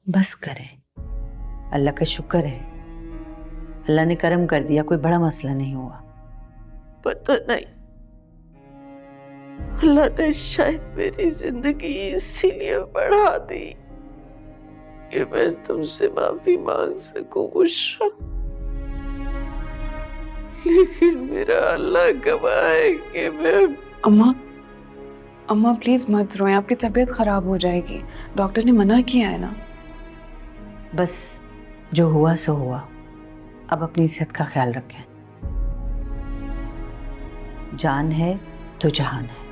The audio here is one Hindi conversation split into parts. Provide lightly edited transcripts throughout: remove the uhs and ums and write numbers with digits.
बस करें, अल्लाह का शुक्र है, अल्लाह ने करम कर दिया, कोई बड़ा मसला नहीं हुआ। पता नहीं, अल्लाह ने शायद मेरी जिंदगी इसीलिए बढ़ा दी कि मैं तुमसे माफी मांग सकूं बुशरा। लेकिन मेरा अल्लाह गवाह है कि मैं अम्मा प्लीज मत रोएं, आपकी तबीयत खराब हो जाएगी, डॉक्टर ने मना किया है ना। बस जो हुआ सो हुआ, अब अपनी सेहत का ख्याल रखें। जान है तो जहान है।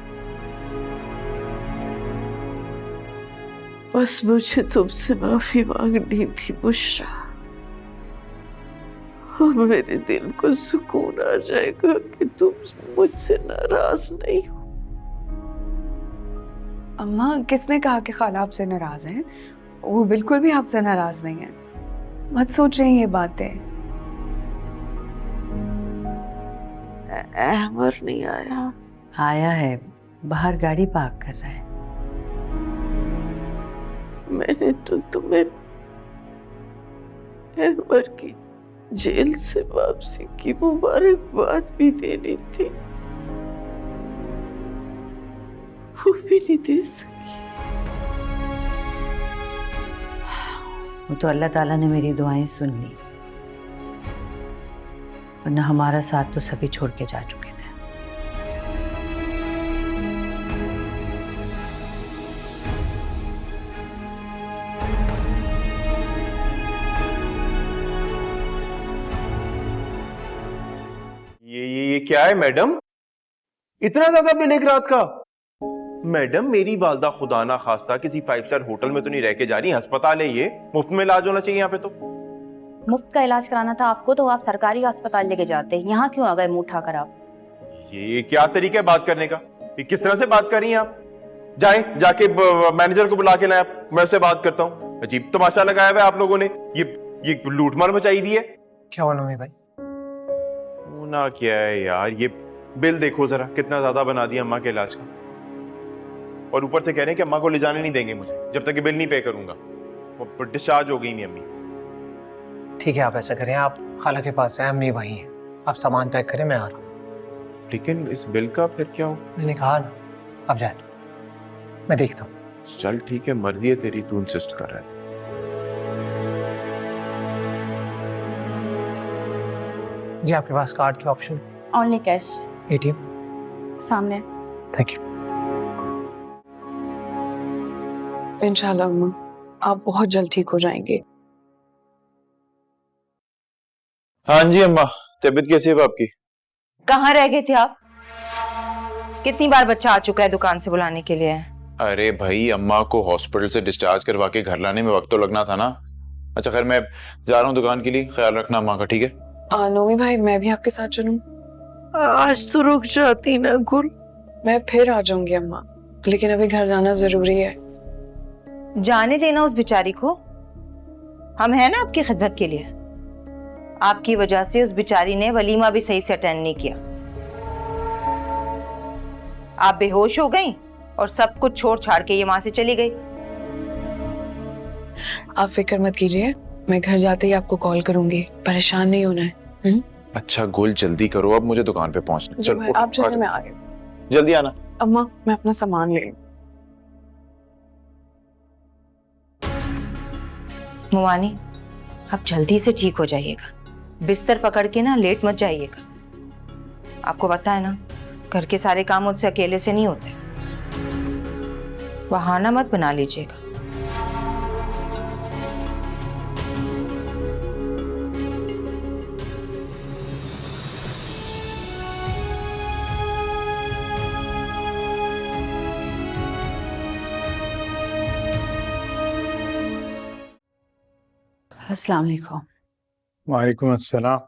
बस मुझे तुमसे माफी मांगनी थी बुशरा, और मेरे दिल को सुकून आ जाएगा कि तुम मुझसे नाराज नहीं हो। अम्मा किसने कहा कि खाला आपसे नाराज हैं? वो बिल्कुल भी आपसे नाराज नहीं है, मत सोचें ये बातें। अहमर नहीं आया? आया है, बाहर गाड़ी पार्क कर रहा है। मैंने तो तुम्हें अहमर की जेल से वापसी की मुबारकबाद भी देनी थी, वो भी नहीं दे सकी। वो तो अल्लाह ताला ने मेरी दुआएं सुन ली, वरना हमारा साथ तो सभी छोड़ के जा चुके थे। ये क्या है मैडम, इतना ज्यादा बिल एक रात का? मैडम मेरी वालदा खुदा ना खास्ता किसी 5 स्टार होटल में तो नहीं रह के जा रही, अस्पताल है ये, मुफ्त में इलाज होना चाहिए यहाँ पे। तो मुफ्त का इलाज कराना था आपको तो आप सरकारी अस्पताल लेके जाते, यहाँ क्यों आ गए मुंह उठाकर आप? ये क्या तरीका है बात करने का? ये किस तरह से बात कर रही हैं आप? जाएं जाके मैनेजर को बुला के लाएं, मैं उससे बात करता हूँ। अजीब तमाशा लगाया हुआ है आप लोगों ने, ये लूटमार मचाई हुई है। क्या हुआ नमी भाई? होना क्या है यार, ये बिल देखो जरा, कितना ज्यादा बना दिया अम्मा के इलाज का, और ऊपर से कह रहे हैं कि अम्मा को ले जाने नहीं देंगे मुझे जब तक ये बिल नहीं पे करूंगा। वो डिस्चार्ज हो गई नहीं अम्मी। ठीक है, आप ऐसा करें, आप खाला के पास हैं, अम्मी वहीं हैं, आप सामान पैक करें, मैं आ रहा हूँ। लेकिन इस बिल का फिर क्या हो? मैंने कहा ना, अब जाए, मैं देखता हूँ। चल ठीक है, मर्जी है तेरी, तू इंसिस्ट कर रहा है। जी आपके पास कार्ड के ऑप्शन? Only cash. एटीएम सामने। Thank you. इंशाल्लाह अम्मा, आप बहुत जल्द ठीक हो जाएंगे। हाँ जी अम्मा, तबीयत कैसी है आपकी? कहाँ रह गए थे आप? कितनी बार बच्चा आ चुका है दुकान से बुलाने के लिए? अरे भाई, अम्मा को हॉस्पिटल से डिस्चार्ज करवा के घर लाने में वक्त तो लगना था ना। अच्छा खैर, मैं जा रहा हूँ दुकान के लिए, ख्याल रखना अम्मा का, ठीक है? नोमी भाई, मैं भी आपके साथ चलूं? आज तो रुक जाती ना गुल। मैं फिर आ जाऊंगी अम्मा, लेकिन अभी घर जाना जरूरी है। जाने देना उस बेचारी को, हम हैं ना आपकी खिदमत के लिए। आपकी वजह से उस बेचारी ने वलीमा भी सही से अटेंड नहीं किया। आप बेहोश हो गई और सब कुछ छोड़ छाड़ के ये वहां से चली गई। आप फिक्र मत कीजिए, मैं घर जाते ही आपको कॉल करूंगी, परेशान नहीं होना है। अच्छा गुल, जल्दी करो, अब मुझे दुकान पे पहुंचना। चल आप चलिए, मैं आ रही हूँ। जल्दी आना। अम्मा मैं अपना सामान ले लूं। मुमानी, आप जल्दी से ठीक हो जाइएगा, बिस्तर पकड़ के ना लेट मत जाइएगा। आपको पता है ना, घर के सारे काम मुझसे अकेले से नहीं होते। बहाना मत बना लीजिएगा। अस्सलाम वालेकुम। वालेकुम अस्सलाम।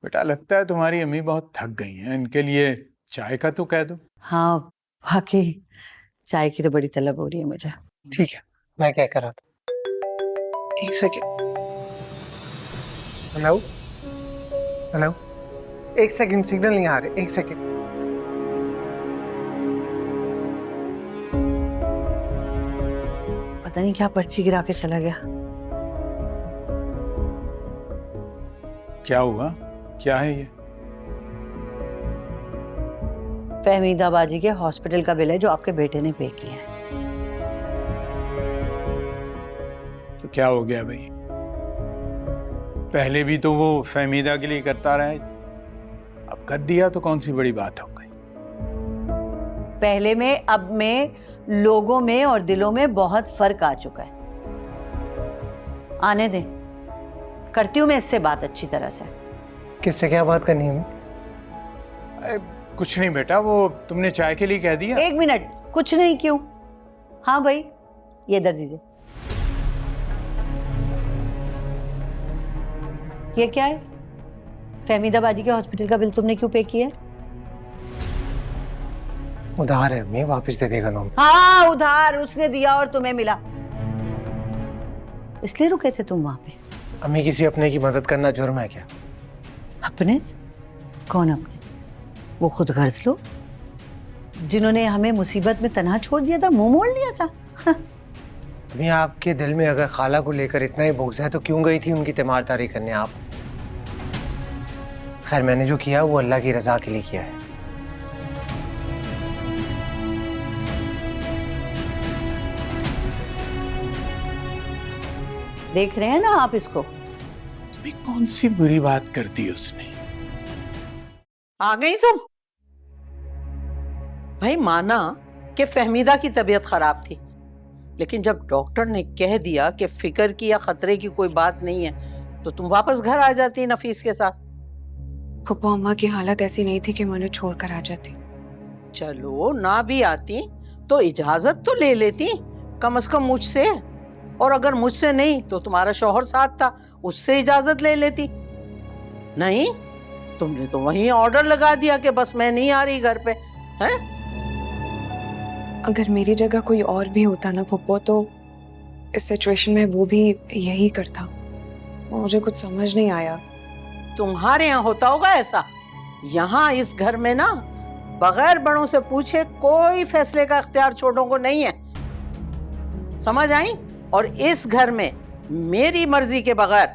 बेटा लगता है तुम्हारी अम्मी बहुत थक गई हैं, इनके लिए चाय का तो कह दो। हाँ वाकई चाय की तो बड़ी तलब हो रही है मुझे। ठीक है, मैं क्या कर रहा था, एक सेकेंड। हेलो हेलो, एक सेकेंड, सिग्नल नहीं आ रहे, एक सेकेंड। पता नहीं क्या पर्ची गिरा के चला गया। क्या हुआ? क्या है ये? फहमीदा बाजी के हॉस्पिटल का बिल है जो आपके बेटे ने पे किया है। तो क्या हो गया भाई? पहले भी तो वो फहमीदा के लिए करता रहा है, अब कर दिया तो कौन सी बड़ी बात हो गई? पहले में अब में लोगों में और दिलों में बहुत फर्क आ चुका है। आने दें, करती हूं मैं इससे बात अच्छी तरह से। किससे क्या बात करनी है? कुछ नहीं बेटा, वो तुमने चाय के लिए कह दिया। एक मिनट, कुछ नहीं क्यों? हाँ भाई, ये दर दीजिए। ये क्या है? फहमीदा बाजी के हॉस्पिटल का बिल तुमने क्यों पे किया है? उधार है अम्मी, वापस दे देगा नॉम। हाँ, उधार उसने दिया और तुम्हें मिला, इसलिए रुके थे तुम वहां पे। अम्मी किसी अपने की मदद करना जुर्म है क्या? अपने? कौन अपने? वो खुद गर्ज लो जिन्होंने हमें मुसीबत में तन्हा छोड़ दिया था, मुंह मोड़ लिया था। अम्मी आपके दिल में अगर खाला को लेकर इतना ही बुग़्ज़ है तो क्यों गई थी उनकी तीमारदारी करने आप? खैर मैंने जो किया वो अल्लाह की रजा के लिए किया है। देख रहे हैं ना आप इसको? तुम्हें कौन सी बुरी बात कर दी उसने? आ गई तुम? भाई माना कि फहमीदा की तबीयत खराब थी, लेकिन जब डॉक्टर ने कह दिया कि फिक्र की या खतरे की कोई बात नहीं है तो तुम वापस घर आ जाती नफीस के साथ। पप्पू अम्मा की हालत ऐसी नहीं थी कि मैं उन्हें छोड़कर आ जाती। चलो ना भी आती तो इजाजत तो ले लेती कम से कम मुझसे, और अगर मुझसे नहीं तो तुम्हारा शौहर साथ था, उससे इजाजत ले लेती। नहीं, तुमने तो वहीं ऑर्डर लगा दिया कि बस मैं नहीं आ रही घर पे। हैं? अगर मेरी जगह कोई और भी होता ना पप्पू, तो इस सिचुएशन में वो भी यही करता। मुझे कुछ समझ नहीं आया। तुम्हारे यहाँ होता होगा ऐसा, यहाँ इस घर में ना बगैर बड़ों से पूछे कोई फैसले का इख्तियार छोटों को नहीं है, समझ आई? और इस घर में मेरी मर्जी के बगैर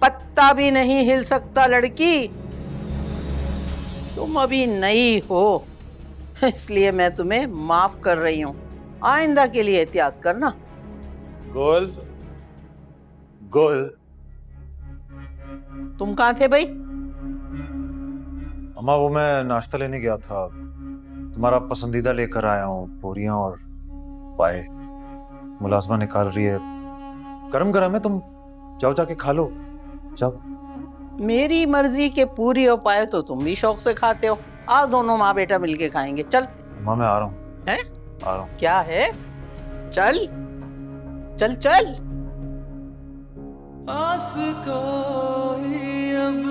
पत्ता भी नहीं हिल सकता। लड़की, तुम अभी नई हो, इसलिए मैं तुम्हें माफ कर रही हूँ। आइंदा के लिए एहतियात करना। गोल, गोल, तुम कहाँ थे भाई? अम्मा वो मैं नाश्ता लेने गया था, तुम्हारा पसंदीदा लेकर आया हूँ, पूरियां और पाए। मुलाजमा निकाल रही है, गरम गरम है, तुम जाओ जाके खा लो जाओ। मेरी मर्जी के पूरी हो पाए तो तुम भी शौक से खाते हो। आओ दोनों माँ बेटा मिलके खाएंगे। चल। अम्मा मैं आ रहा हूँ। हैं? आ रहा हूँ। क्या है? चल चल चल। आस कोई अब